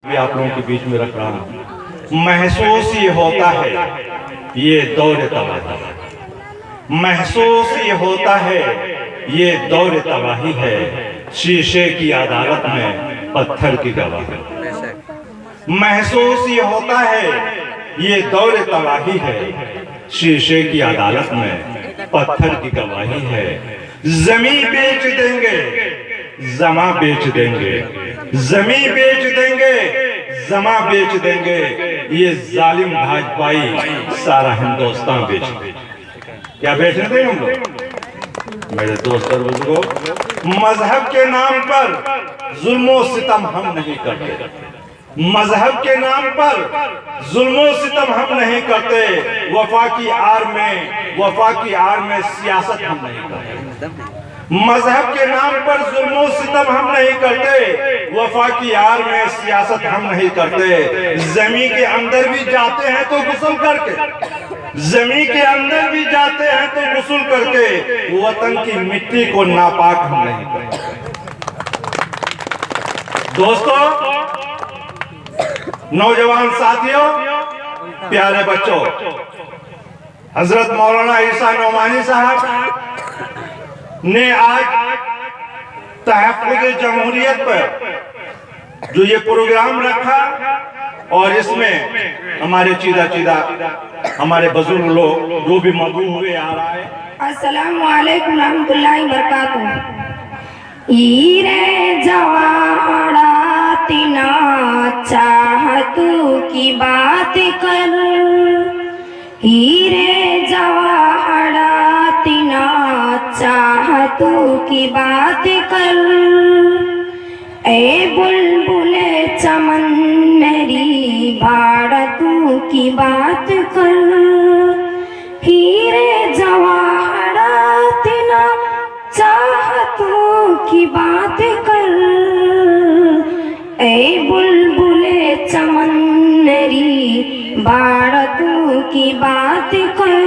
भी आप लोगों के बीच में रख रहा हूं। महसूस ये होता है ये दौर तबाही, महसूस ये होता है ये दौर तबाही है। शीशे की अदालत में पत्थर की गवाही, महसूस ये होता है ये दौर तबाही है। शीशे की अदालत में पत्थर की गवाही है। जमीन बेच देंगे, जमा बेच देंगे, जमीन बेच देंगे, जमा बेच देंगे। ये जालिम भाजपाई सारा हिंदुस्तान बेच देंगे। क्या बेचने देंगे हम लोग? मेरे दोस्त और बुजुर्गों, मजहब के नाम पर जुल्मो सितम हम नहीं करते। मजहब के नाम पर जुल्मो सितम हम नहीं करते। वफा की आड़ में सियासत हम नहीं करते। मजहब के नाम पर जुल्मो सितम हम नहीं करते। वफा की आड़ में सियासत हम नहीं करते। जमीन के अंदर भी जाते हैं तो गुस्ल करके, जमीन के अंदर भी जाते हैं तो गुस्ल करके। वतन की मिट्टी को नापाक हम नहीं करते। दोस्तों, नौजवान साथियों, प्यारे बच्चों, हजरत मौलाना ईसा नोमानी साहब ने आज तहफ़्फ़ुज़ जमहूरियत पर जो ये प्रोग्राम रखा और इसमें हमारे चीदा हमारे बुजुर्ग लोग जो भी मौजूद हुए आ रहा है। अस्सलामु अलैकुम रहमतुल्लाहि बरकातुहू। ईरे जवाड़ा तिना चाहतू की बात कर, हीरे जवाड़ा तिना चाहतू की बात कर। ए बुलबुले चमन मेरी भारतू की बात कर। हीरे जवाहरा तिना चाहतू की बात कर। ए बुलबुले चमन मेरी भारतू की बात कर।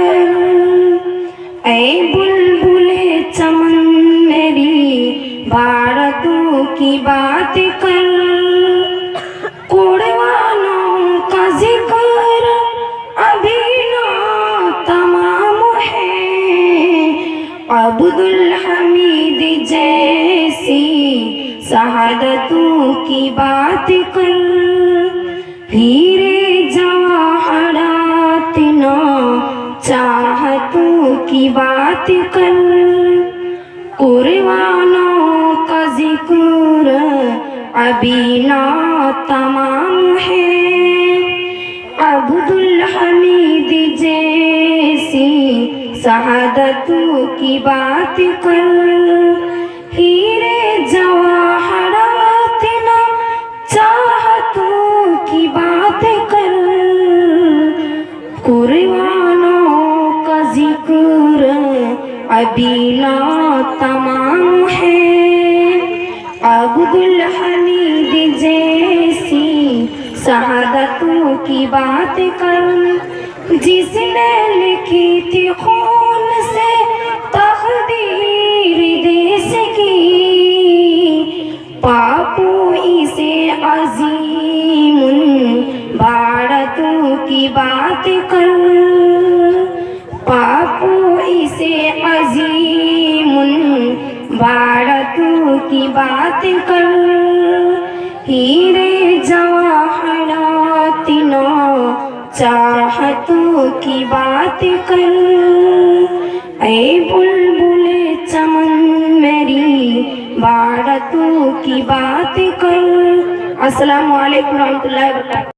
ए बुलबुले चमन मेरी भारतू की बात कर। कुर्बानों का जिक्र अभी ना तमाम है। अब्दुल हमीद जैसी शहादतों की बात कर। हीरे जवाहरात ना चाहतों की बात कर। कुर्बानों का जिक्र अभी ना तमाम है। अब्दुल हमीद जैसी शहादतों की बात कर। हीरे जवाहरात ना चाहतों की बात कर। कुर्बानों का जिक्र अभी ना तमाम है। अब्दुल हमीद जैसी शहादतों की बात कर। जिसने लिखी थी खून से तकदीर देश की, पापू इसे अजीमुन भारतों की बात कर। पापू इसे अजीमुन भारतों की बात कर। हीरे जवाहरात ना चाहतों की बात कर। ए बुलबुले चमन मेरी भारतों की बात कर। अस्सलामु अलैकुम रहमतुल्लाहि व बरकातुहू।